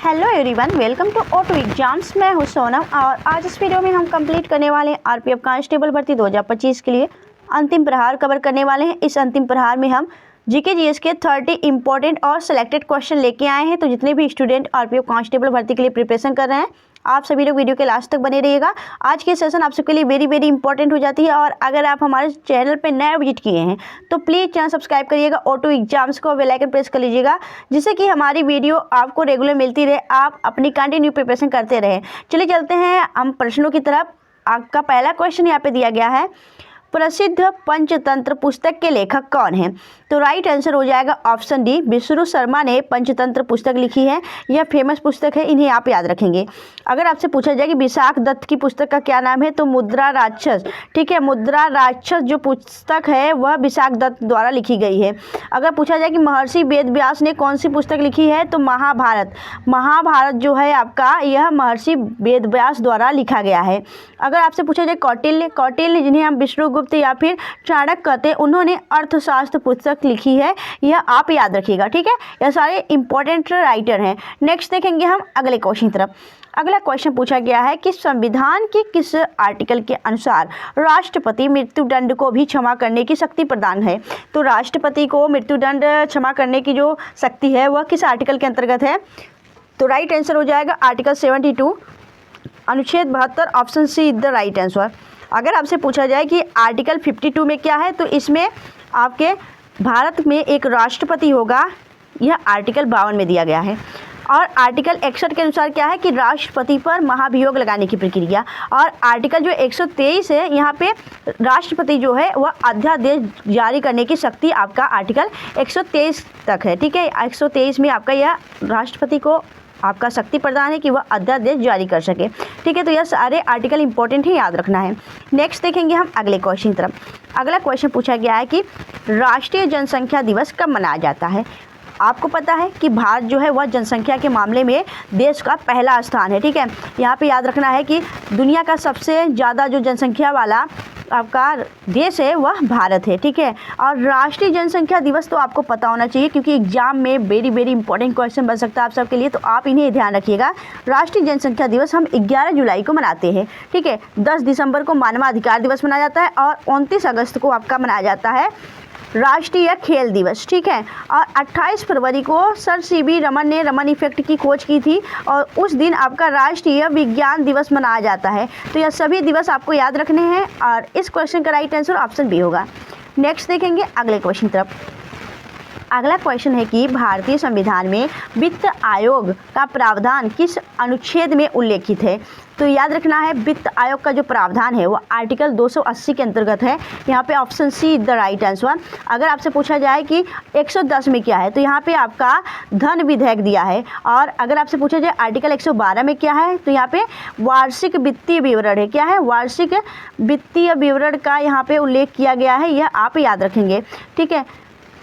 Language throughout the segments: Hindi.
Hello everyone, welcome to auto exams. मैं हूं सोनम और आज इस वीडियो में हम कंप्लीट करने वाले हैं आरपीएफ कांस्टेबल भर्ती 2025 के लिए अंतिम प्रहार कवर करने वाले हैं। इस अंतिम प्रहार में हम जीके जीएस के 30 इंपॉर्टेंट और सिलेक्टेड क्वेश्चन लेके आए हैं। तो जितने भी स्टूडेंट आरपीएफ कांस्टेबल भर्ती के लिए प्रिपरेशन कर रहे हैं, आप सभी लोग वीडियो के लास्ट तक बने रहिएगा। आज की सेशन आप सबके लिए वेरी इंपॉर्टेंट हो जाती है। और अगर आप हमारे चैनल पे नया विजिट किए हैं तो प्लीज़ चैनल सब्सक्राइब करिएगा, ऑटो एग्जाम्स को बेल आइकन प्रेस कर लीजिएगा, जिससे कि हमारी वीडियो आपको रेगुलर मिलती रहे, आप अपनी कंटिन्यू प्रिपरेशन करते रहें। चलिए चलते हैं हम प्रश्नों की तरफ। आपका पहला क्वेश्चन यहाँ पे दिया गया है, प्रसिद्ध पंचतंत्र पुस्तक के लेखक कौन हैं? तो राइट आंसर हो जाएगा ऑप्शन डी, विष्णु शर्मा ने पंचतंत्र पुस्तक लिखी है। यह फेमस पुस्तक है, इन्हें आप याद रखेंगे। अगर आपसे पूछा जाए कि विशाख दत्त की पुस्तक का क्या नाम है, तो मुद्रा राक्षस। ठीक है, मुद्रा राक्षस जो पुस्तक है वह विशाख दत्त द्वारा लिखी गई है। अगर पूछा जाए कि महर्षि वेद व्यास ने कौन सी पुस्तक लिखी है, तो महाभारत। महाभारत जो है आपका, यह महर्षि वेद व्यास द्वारा लिखा गया है। अगर आपसे पूछा जाए कौटिल्य जिन्हें हम विष्णुगुप्त या फिर चाणक्य कहते हैं, उन्होंने अर्थशास्त्र पुस्तक लिखी है, यह आप याद रखिएगा। ठीक है, यह सारे इंपॉर्टेंट राइटर हैं। नेक्स्ट देखेंगे हम अगले क्वेश्चन की तरफ। अगला क्वेश्चन पूछा गया है कि संविधान के किस आर्टिकल के अनुसार राष्ट्रपति मृत्युदंड को भी क्षमा करने की शक्ति प्रदान है? तो राष्ट्रपति को मृत्युदंड क्षमा करने की जो शक्ति है वह किस आर्टिकल के अंतर्गत है? तो राइट आंसर हो जाएगा आर्टिकल 72 अनुच्छेद 72, option C is the right answer. अगर आपसे पूछा जाए कि आर्टिकल 52 में क्या है, तो इसमें आपके भारत में एक राष्ट्रपति होगा, यह आर्टिकल 52 में दिया गया है। और आर्टिकल 61 के अनुसार क्या है कि राष्ट्रपति पर महाभियोग लगाने की प्रक्रिया। और आर्टिकल जो 123 है, यहाँ पे राष्ट्रपति जो है वह अध्यादेश जारी करने की शक्ति आपका आर्टिकल 123 तक है। ठीक है, 123 में आपका यह राष्ट्रपति को आपका शक्ति प्रदान है कि वह अध्यादेश जारी कर सके। ठीक है, तो यह सारे आर्टिकल इंपॉर्टेंट ही याद रखना है। नेक्स्ट देखेंगे हम अगले क्वेश्चन की तरफ। अगला क्वेश्चन पूछा गया है कि राष्ट्रीय जनसंख्या दिवस कब मनाया जाता है? आपको पता है कि भारत जो है वह जनसंख्या के मामले में देश का पहला स्थान है। ठीक है, यहाँ पे याद रखना है कि दुनिया का सबसे ज़्यादा जो जनसंख्या वाला आपका देश है वह भारत है। ठीक है, और राष्ट्रीय जनसंख्या दिवस तो आपको पता होना चाहिए, क्योंकि एग्जाम में वेरी इंपॉर्टेंट क्वेश्चन बन सकता है आप सबके लिए, तो आप इन्हें ध्यान रखिएगा। राष्ट्रीय जनसंख्या दिवस हम 11 जुलाई को मनाते हैं। ठीक है, 10 दिसंबर को मानवाधिकार दिवस मनाया जाता है और 29 अगस्त को आपका मनाया जाता है राष्ट्रीय खेल दिवस। ठीक है, और 28 फरवरी को सर सीवी रमन ने रमन इफेक्ट की खोज की थी और उस दिन आपका राष्ट्रीय विज्ञान दिवस मनाया जाता है। तो यह सभी दिवस आपको याद रखने हैं और इस क्वेश्चन का राइट आंसर ऑप्शन बी होगा। नेक्स्ट देखेंगे अगले क्वेश्चन की तरफ। अगला क्वेश्चन है कि भारतीय संविधान में वित्त आयोग का प्रावधान किस अनुच्छेद में उल्लेखित है? तो याद रखना है, वित्त आयोग का जो प्रावधान है वो आर्टिकल 280 के अंतर्गत है। यहाँ पे option C is the right answer. अगर आपसे पूछा जाए कि 110 में क्या है, तो यहाँ पे आपका धन विधेयक दिया है। और अगर आपसे पूछा जाए आर्टिकल 112 में क्या है, तो यहाँ पे वार्षिक वित्तीय विवरण है। क्या है? वार्षिक वित्तीय विवरण का यहाँ पे उल्लेख किया गया है, यह आप याद रखेंगे। ठीक है,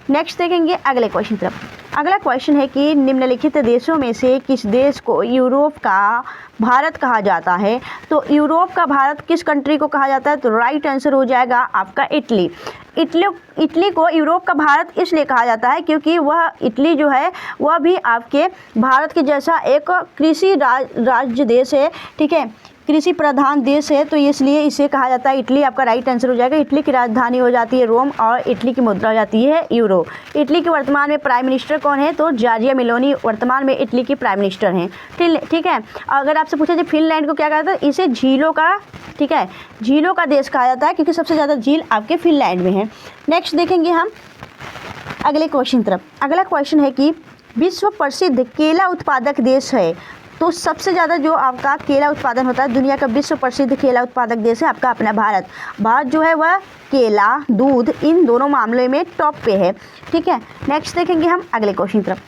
नेक्स्ट देखेंगे अगले क्वेश्चन की तरफ। अगला क्वेश्चन है कि निम्नलिखित देशों में से किस देश को यूरोप का भारत कहा जाता है? तो यूरोप का भारत किस कंट्री को कहा जाता है? तो राइट आंसर हो जाएगा आपका इटली। इटली को यूरोप का भारत इसलिए कहा जाता है क्योंकि वह इटली जो है वह भी आपके भारत के जैसा एक कृषि राज्य देश है। ठीक है, कृषि प्रधान देश है, तो इसलिए इसे कहा जाता है इटली। आपका राइट आंसर हो जाएगा। इटली की राजधानी हो जाती है रोम और इटली की मुद्रा हो जाती है यूरो। इटली के वर्तमान में प्राइम मिनिस्टर कौन है? तो जॉर्जिया मेलोनी वर्तमान में इटली की प्राइम मिनिस्टर हैं। ठीक है, अगर आपसे पूछा जाए फिनलैंड को क्या कहता है, इसे झीलों का, ठीक है, झीलों का देश कहा जाता है क्योंकि सबसे ज़्यादा झील आपके फिनलैंड में है। नेक्स्ट देखेंगे हम अगले क्वेश्चन तरफ। अगला क्वेश्चन है कि विश्व प्रसिद्ध केला उत्पादक देश है। तो सबसे ज़्यादा जो आपका केला उत्पादन होता है, दुनिया का विश्व प्रसिद्ध केला उत्पादक देश है आपका अपना भारत। भारत जो है वह केला, दूध, इन दोनों मामले में टॉप पे है। ठीक है, नेक्स्ट देखेंगे हम अगले क्वेश्चन तरफ।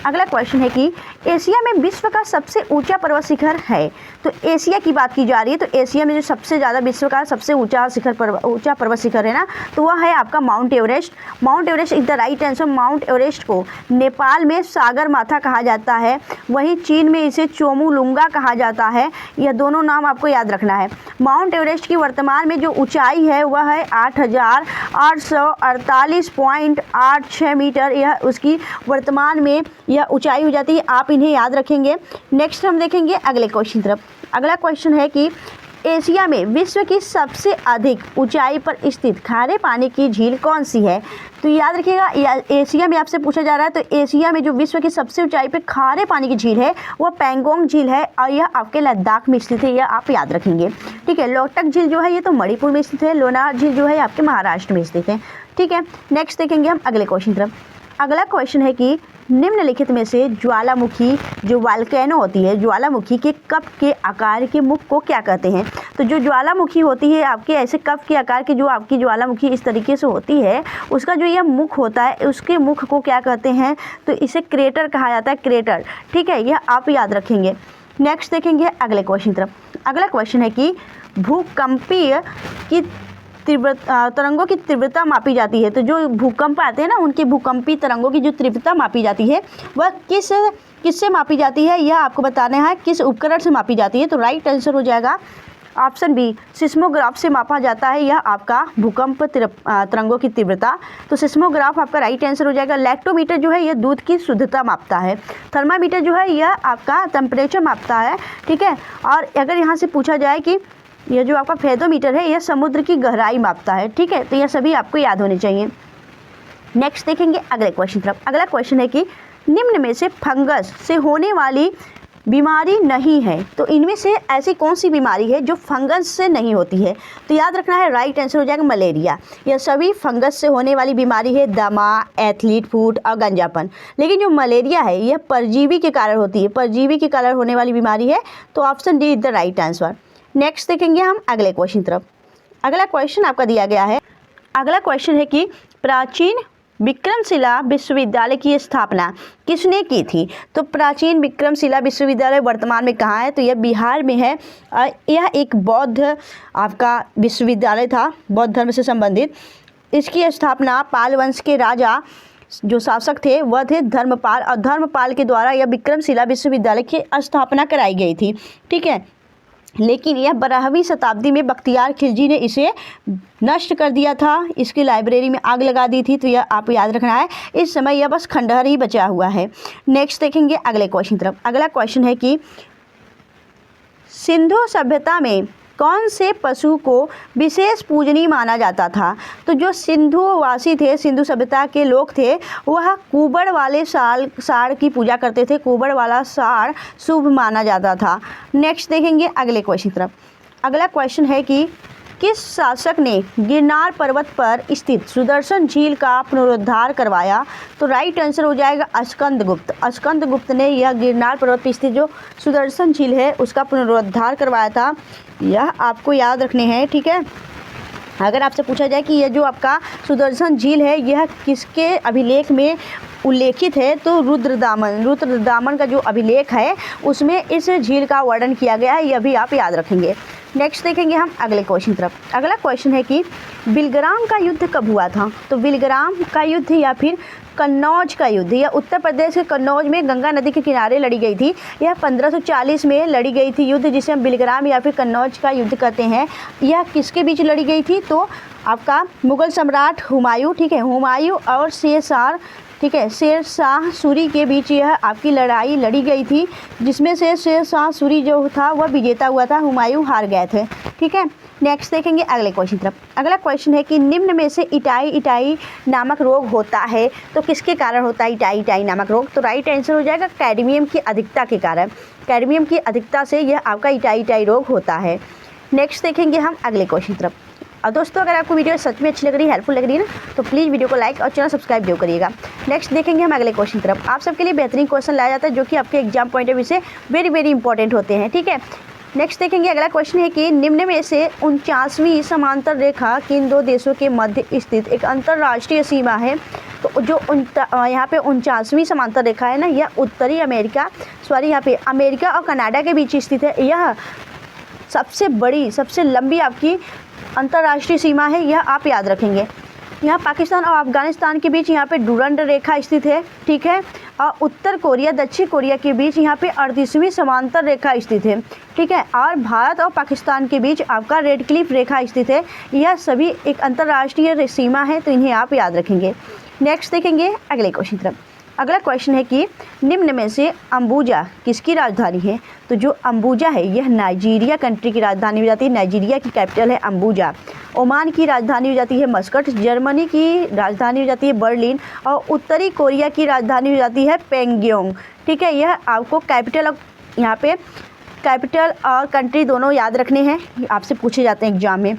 अगला क्वेश्चन है कि एशिया में विश्व का सबसे ऊंचा पर्वत शिखर है। तो एशिया की बात की जा रही है, तो एशिया में जो सबसे ज़्यादा विश्व का सबसे ऊंचा पर्वत शिखर है ना, तो वह है आपका mount Everest. Mount Everest is the right answer. Mount Everest को नेपाल में सागर माथा कहा जाता है, वहीं चीन में इसे चोमुलुंगा कहा जाता है। यह दोनों नाम आपको याद रखना है। माउंट एवरेस्ट की वर्तमान में जो ऊंचाई है वह है 8848.86 मीटर। यह उसकी वर्तमान में या ऊंचाई हो जाती है, आप इन्हें याद रखेंगे। नेक्स्ट हम देखेंगे अगले क्वेश्चन तरफ। अगला क्वेश्चन है कि एशिया में विश्व की सबसे अधिक ऊंचाई पर स्थित खारे पानी की झील कौन सी है? तो याद रखिएगा, एशिया में आपसे पूछा जा रहा है, तो एशिया में जो विश्व की सबसे ऊंचाई पर खारे पानी की झील है वह पैंगोंग झील है और यह आपके लद्दाख में स्थित है, यह आप याद रखेंगे। ठीक है, लोकटक झील जो है ये तो मणिपुर में स्थित है, लोनार झील जो है आपके महाराष्ट्र में स्थित है। ठीक है, नेक्स्ट देखेंगे हम अगले क्वेश्चन तरफ। अगला क्वेश्चन है कि निम्नलिखित में से ज्वालामुखी जो वोल्केनो होती है, ज्वालामुखी के कप के आकार के मुख को क्या कहते हैं? तो जो ज्वालामुखी होती है आपके ऐसे कप के आकार की, जो आपकी ज्वालामुखी इस तरीके से होती है, उसका जो यह मुख होता है उसके मुख को क्या कहते हैं? तो इसे क्रेटर कहा जाता है, क्रेटर। ठीक है, यह आप याद रखेंगे। नेक्स्ट देखेंगे अगले क्वेश्चन तरफ। अगला क्वेश्चन है कि भूकंपीय की तरंगों की तीव्रता मापी जाती है। तो जो भूकंप आते हैं ना, उनकी भूकंपी तरंगों की जो तीव्रता मापी जाती है वह किससे मापी जाती है, यह आपको बताना है। किस उपकरण से मापी जाती है? तो राइट आंसर हो जाएगा ऑप्शन बी, सिस्मोग्राफ से मापा जाता है यह आपका भूकंप तरंगों की तीव्रता। तो सिस्मोग्राफ आपका राइट आंसर हो जाएगा। लैक्टोमीटर जो है यह दूध की शुद्धता मापता है। थर्मामीटर जो है यह आपका टेम्परेचर मापता है। ठीक है, और अगर यहाँ से पूछा जाए कि यह जो आपका फेदोमीटर है यह समुद्र की गहराई मापता है। ठीक है, तो यह सभी आपको याद होने चाहिए। नेक्स्ट देखेंगे अगले क्वेश्चन तरफ। अगला क्वेश्चन है कि निम्न में से फंगस से होने वाली बीमारी नहीं है। तो इनमें से ऐसी कौन सी बीमारी है जो फंगस से नहीं होती है? तो याद रखना है, राइट आंसर हो जाएगा मलेरिया। यह सभी फंगस से होने वाली बीमारी है, दमा, एथलीट फूट और गंजापन। लेकिन जो मलेरिया है यह परजीवी के कारण होती है, परजीवी के कारण होने वाली बीमारी है। तो option D is the right answer. Next देखेंगे हम अगले क्वेश्चन तरफ। अगला क्वेश्चन आपका दिया गया है। अगला क्वेश्चन है कि प्राचीन विक्रमशिला विश्वविद्यालय की स्थापना किसने की थी? तो प्राचीन विक्रमशिला विश्वविद्यालय वर्तमान में कहाँ है? तो यह बिहार में है। यह एक बौद्ध आपका विश्वविद्यालय था, बौद्ध धर्म से संबंधित। इसकी स्थापना पाल वंश के राजा जो शासक थे वह थे धर्मपाल, और धर्मपाल के द्वारा यह विक्रमशिला विश्वविद्यालय की स्थापना कराई गई थी। ठीक है, लेकिन यह 12वीं शताब्दी में बख्तियार खिलजी ने इसे नष्ट कर दिया था, इसकी लाइब्रेरी में आग लगा दी थी। तो यह आप याद रखना है, इस समय यह बस खंडहर ही बचा हुआ है। नेक्स्ट देखेंगे अगले क्वेश्चन तरफ। अगला क्वेश्चन है कि सिंधु सभ्यता में कौन से पशु को विशेष पूजनीय माना जाता था? तो जो सिंधुवासी थे, सिंधु सभ्यता के लोग थे, वह कुबड़ वाले साड़ की पूजा करते थे। कुबड़ वाला साड़ शुभ माना जाता था। नेक्स्ट देखेंगे अगले क्वेश्चन तरफ। अगला क्वेश्चन है कि किस शासक ने गिरनार पर्वत पर स्थित सुदर्शन झील का पुनरुद्धार करवाया? तो राइट आंसर हो जाएगा स्कंदगुप्त। स्कंदगुप्त ने यह गिरनार पर्वत पर स्थित जो सुदर्शन झील है उसका पुनरुद्धार करवाया था। यह आपको याद रखने हैं। ठीक है, अगर आपसे पूछा जाए कि यह जो आपका सुदर्शन झील है यह किसके अभिलेख में उल्लेखित है? तो रुद्रदामन का जो अभिलेख है उसमें इस झील का वर्णन किया गया है, यह भी आप याद रखेंगे। नेक्स्ट देखेंगे हम अगले क्वेश्चन तरफ। अगला क्वेश्चन है कि बिलग्राम का युद्ध कब हुआ था? तो बिलग्राम का युद्ध या फिर कन्नौज का युद्ध, यह उत्तर प्रदेश के कन्नौज में गंगा नदी के किनारे लड़ी गई थी। यह 1540 में लड़ी गई थी युद्ध, जिसे हम बिलग्राम या फिर कन्नौज का युद्ध कहते हैं। यह किसके बीच लड़ी गई थी? तो आपका मुगल सम्राट हुमायूं, ठीक है, हुमायूं और शेरशाह, ठीक है, शेरशाह सूरी के बीच यह आपकी लड़ाई लड़ी गई थी, जिसमें से शेरशाह सूरी जो था वह विजेता हुआ था, हुमायूं हार गए थे। ठीक है, नेक्स्ट देखेंगे अगले क्वेश्चन तरफ। अगला क्वेश्चन है कि निम्न में से इटाई नामक रोग होता है तो किसके कारण होता है इटाई नामक रोग? तो राइट आंसर हो जाएगा कैडमियम की अधिकता के कारण। कैडमियम की अधिकता से यह आपका इटाई रोग होता है। नेक्स्ट देखेंगे हम अगले क्वेश्चन तरफ। और दोस्तों, अगर आपको वीडियो सच में अच्छी लग रही है, हेल्पफुल लग रही है ना, तो प्लीज़ वीडियो को लाइक और चैनल सब्सक्राइब जरूर करिएगा। नेक्स्ट देखेंगे हम अगले क्वेश्चन तरफ। आप सबके लिए बेहतरीन क्वेश्चन लाया जाता है जो कि आपके एग्जाम पॉइंट ऑफ व्यू से वेरी इंपॉर्टेंट होते हैं। ठीक है, नेक्स्ट देखेंगे अगला क्वेश्चन है कि निम्न में से 49वीं समांतर रेखा किन दो देशों के मध्य स्थित एक अंतर्राष्ट्रीय सीमा है? तो जो यहाँ पे 49वीं समांतर रेखा है ना, यह उत्तरी अमेरिका, यहाँ पे अमेरिका और कनाडा के बीच स्थित है। यह सबसे बड़ी, सबसे लंबी आपकी अंतर्राष्ट्रीय सीमा है, यह आप याद रखेंगे। यहाँ पाकिस्तान और अफगानिस्तान के बीच यहाँ पे डुरंड रेखा स्थित है। ठीक है, और उत्तर कोरिया दक्षिण कोरिया के बीच यहाँ पे 38वीं समांतर रेखा स्थित है। ठीक है, और भारत और पाकिस्तान के बीच आपका रेड क्लिफ रेखा स्थित है। यह सभी एक अंतर्राष्ट्रीय सीमा है, तो इन्हें आप याद रखेंगे। नेक्स्ट देखेंगे अगले क्वेश्चन तरफ। अगला क्वेश्चन है कि निम्न में से अंबुजा किसकी राजधानी है? तो जो अंबुजा है यह नाइजीरिया कंट्री की राजधानी हो जाती है। नाइजीरिया की कैपिटल है अंबुजा। ओमान की राजधानी हो जाती है मस्कट। जर्मनी की राजधानी हो जाती है बर्लिन। और उत्तरी कोरिया की राजधानी हो जाती है प्योंगयांग। ठीक है, यह आपको कैपिटल यहाँ पे कैपिटल और कंट्री दोनों याद रखने हैं, आपसे पूछे जाते हैं एग्जाम में।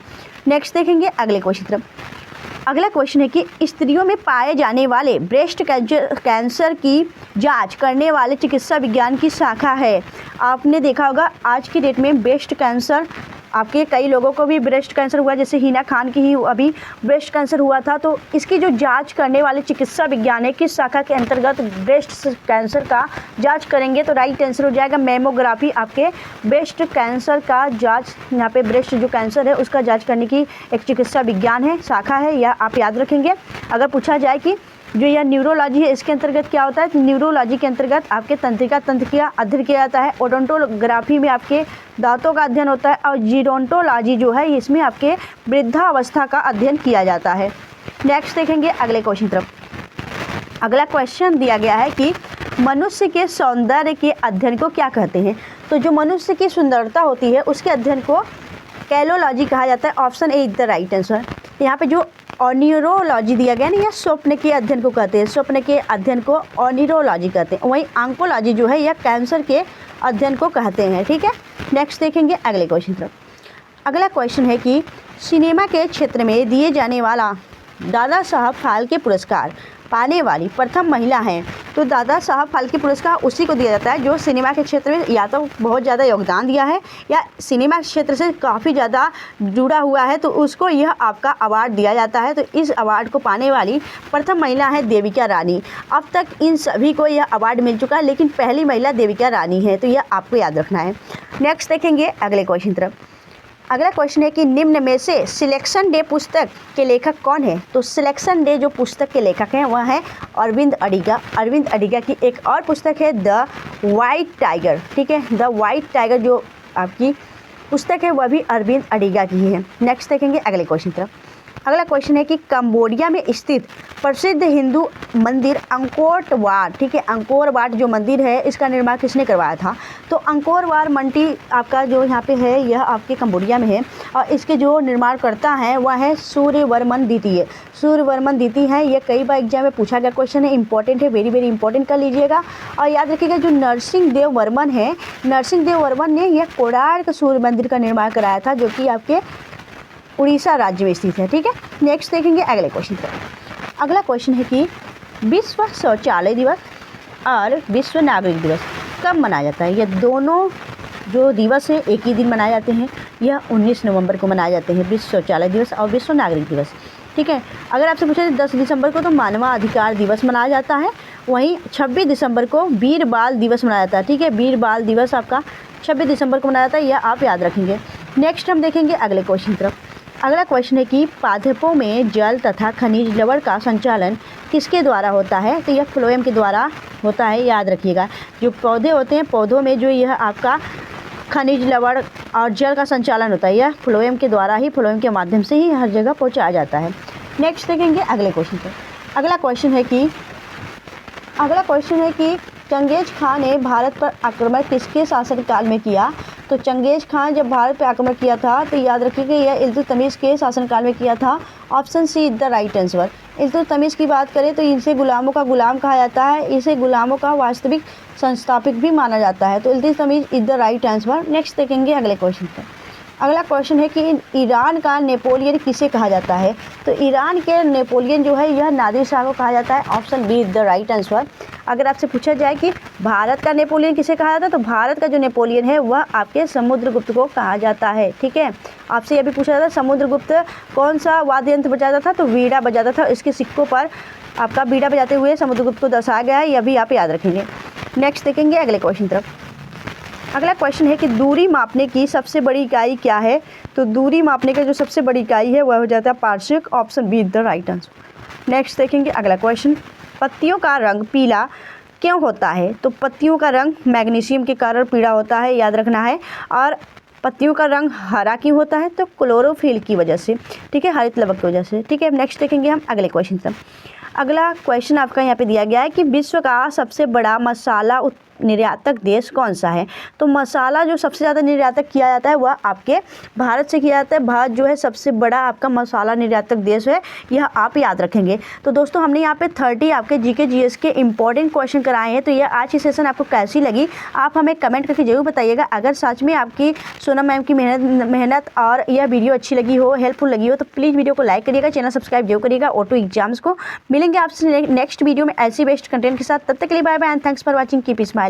नेक्स्ट देखेंगे अगले क्वेश्चन तरफ। अगला क्वेश्चन है कि स्त्रियों में पाए जाने वाले ब्रेस्ट कैंसर की जांच करने वाले चिकित्सा विज्ञान की शाखा है। आपने देखा होगा आज की डेट में ब्रेस्ट कैंसर, आपके कई लोगों को भी ब्रेस्ट कैंसर हुआ, जैसे हिना खान की ही अभी ब्रेस्ट कैंसर हुआ था। तो इसकी जो जांच करने वाले चिकित्सा विज्ञान है, किस शाखा के अंतर्गत ब्रेस्ट कैंसर का जांच करेंगे? तो राइट आंसर हो जाएगा मैमोग्राफी। आपके ब्रेस्ट कैंसर का जांच, यहाँ पे ब्रेस्ट जो कैंसर है उसका जांच करने की एक चिकित्सा विज्ञान है, शाखा है, यह आप याद रखेंगे। अगर पूछा जाए कि जो यह न्यूरोलॉजी है इसके अंतर्गत क्या होता है, तो न्यूरोलॉजी के अंतर्गत आपके तंत्रिका तंत्र का अध्ययन किया जाता है। ओडोंटोग्राफी में आपके दांतों का अध्ययन होता है। और जीरोंटोलॉजी जो है इसमें आपके वृद्धावस्था का अध्ययन किया जाता है। नेक्स्ट देखेंगे अगले क्वेश्चन तरफ। अगला क्वेश्चन दिया गया है कि मनुष्य के सौंदर्य के अध्ययन को क्या कहते हैं? तो जो मनुष्य की सुंदरता होती है उसके अध्ययन को कैलोलॉजी कहा जाता है। Option A is the right answer. यहाँ पे जो ऑनिरोलॉजी दिया गया ना, यह स्वप्न के अध्ययन को कहते हैं। स्वप्न के अध्ययन को ऑनिरोलॉजी कहते हैं। वहीं ऑन्कोलॉजी जो है यह कैंसर के अध्ययन को कहते हैं। ठीक है, नेक्स्ट देखेंगे अगले क्वेश्चन तरफ। अगला क्वेश्चन है कि सिनेमा के क्षेत्र में दिए जाने वाला दादा साहब फाल्के पुरस्कार पाने वाली प्रथम महिला हैं। तो दादा साहब फाल्के पुरस्कार उसी को दिया जाता है जो सिनेमा के क्षेत्र में या तो बहुत ज़्यादा योगदान दिया है या सिनेमा क्षेत्र से काफ़ी ज़्यादा जुड़ा हुआ है, तो उसको यह आपका अवार्ड दिया जाता है। तो इस अवार्ड को पाने वाली प्रथम महिला है देविका रानी। अब तक इन सभी को यह अवार्ड मिल चुका है, लेकिन पहली महिला देविका रानी है, तो यह आपको याद रखना है। नेक्स्ट देखेंगे अगले क्वेश्चन तरफ। अगला क्वेश्चन है कि निम्न में से सिलेक्शन डे पुस्तक के लेखक कौन है? तो सिलेक्शन डे जो पुस्तक के लेखक हैं वह है अरविंद अडिगा। अरविंद अडिगा की एक और पुस्तक है द वाइट टाइगर। ठीक है, द वाइट टाइगर जो आपकी पुस्तक है वह भी अरविंद अडिगा की है। नेक्स्ट देखेंगे अगले क्वेश्चन तरफ। अगला क्वेश्चन है कि कंबोडिया में स्थित प्रसिद्ध हिंदू मंदिर अंकोर वाट, ठीक है, अंकोर वाट जो मंदिर है इसका निर्माण किसने करवाया था? तो अंकोर वाट मंटी आपका जो यहाँ पे है यह आपके कंबोडिया में है और इसके जो निर्माणकर्ता हैं वह है सूर्यवर्मन द्वितीय। सूर्यवर्मन द्वितीय है, यह कई बार एग्जाम में पूछा गया क्वेश्चन है, इंपॉर्टेंट है, वेरी वेरी इंपॉर्टेंट कर लीजिएगा। और याद रखिएगा जो नरसिंह देव वर्मन है, नरसिंह देव वर्मन ने यह कोणार्क सूर्य मंदिर का निर्माण कराया था जो कि आपके उड़ीसा राज्य में स्थित है। ठीक है, नेक्स्ट देखेंगे अगले क्वेश्चन पर। अगला क्वेश्चन है कि विश्व शौचालय दिवस और विश्व नागरिक दिवस कब मनाया जाता है? यह दोनों जो दिवस है एक ही दिन मनाए जाते हैं। यह 19 नवंबर को मनाए जाते हैं, विश्व शौचालय दिवस और विश्व नागरिक दिवस। ठीक है, अगर आपसे पूछा जाए 10 दिसंबर को तो मानवाधिकार दिवस मनाया जाता है। वहीं 26 दिसंबर को वीर बाल दिवस मनाया जाता है। ठीक है, वीर बाल दिवस आपका 26 दिसंबर को मनाया जाता है, यह आप याद रखेंगे। नेक्स्ट हम देखेंगे अगले क्वेश्चन तरफ। अगला क्वेश्चन है कि पादपों में जल तथा खनिज लवण का संचालन किसके द्वारा होता है? तो यह फ्लोएम के द्वारा होता है, याद रखिएगा। जो पौधे होते हैं, पौधों में जो यह आपका खनिज लवण और जल का संचालन होता है, यह फ्लोएम के द्वारा ही, फ्लोएम के माध्यम से ही हर जगह पहुंचाया जाता है। नेक्स्ट देखेंगे अगले क्वेश्चन पर। अगला क्वेश्चन है कि चंगेज खान ने भारत पर आक्रमण किसके शासनकाल में किया? तो चंगेज खान जब भारत पर आक्रमण किया था तो याद रखिएगा यह इल्तुतमिश के शासनकाल में किया था। Option C is the right answer. Iltutmish की बात करें तो इनसे गुलामों का गुलाम कहा जाता है, इसे गुलामों का वास्तविक संस्थापक भी माना जाता है। तो Iltutmish is the right answer. Next देखेंगे अगले क्वेश्चन पर। अगला क्वेश्चन है कि ईरान का नेपोलियन किसे कहा जाता है? तो ईरान के नेपोलियन जो है यह नादिर शाह को कहा जाता है। Option B is the right answer. अगर आपसे पूछा जाए कि भारत का नेपोलियन किसे कहा जाता है, तो भारत का जो नेपोलियन है वह आपके समुद्रगुप्त को कहा जाता है। ठीक है, आपसे यह भी पूछा जाता है समुद्रगुप्त कौन सा वाद्य यंत्र बजाता था? तो वीणा बजाता था। इसके सिक्कों पर आपका वीणा बजाते हुए समुद्रगुप्त को दर्शाया गया है, यह भी आप याद रखेंगे। नेक्स्ट देखेंगे अगले क्वेश्चन तरफ। अगला क्वेश्चन है कि दूरी मापने की सबसे बड़ी इकाई क्या है? तो दूरी मापने का जो सबसे बड़ी इकाई है वह हो जाता है parsec. Option B is the right answer. Next देखेंगे अगला क्वेश्चन। पत्तियों का रंग पीला क्यों होता है? तो पत्तियों का रंग मैग्नीशियम के कारण पीला होता है, याद रखना है। और पत्तियों का रंग हरा क्यों होता है? तो क्लोरोफिल की वजह से। ठीक है, हरित लवक की वजह से। ठीक है, नेक्स्ट देखेंगे हम अगले क्वेश्चन से। अगला क्वेश्चन आपका यहाँ पे दिया गया है कि विश्व का सबसे बड़ा मसाला निर्यातक देश कौन सा है। तो मसाला जो सबसे ज़्यादा निर्यातक किया जाता है वह आपके भारत से किया जाता है। भारत जो है सबसे बड़ा आपका मसाला निर्यातक देश है, यह आप याद रखेंगे। तो दोस्तों हमने यहाँ पे 30 आपके जीके जीएस के इंपॉर्टेंट क्वेश्चन कराए हैं। तो यह आज की सेशन आपको कैसी लगी आप हमें कमेंट करके जरूर बताइएगा। अगर सच में आपकी सोनम मैम की मेहनत और यह वीडियो अच्छी लगी हो, हेल्पफुल लगी हो, तो प्लीज़ वीडियो को लाइक करिएगा, चैनल सब्सक्राइब जरूर करिएगा। ऑटो एग्जाम्स को मिलेंगे आपसे नेक्स्ट वीडियो में ऐसी बेस्ट कंटेंट के साथ। तब तक के लिए bye bye and thanks for watching, keep smiling.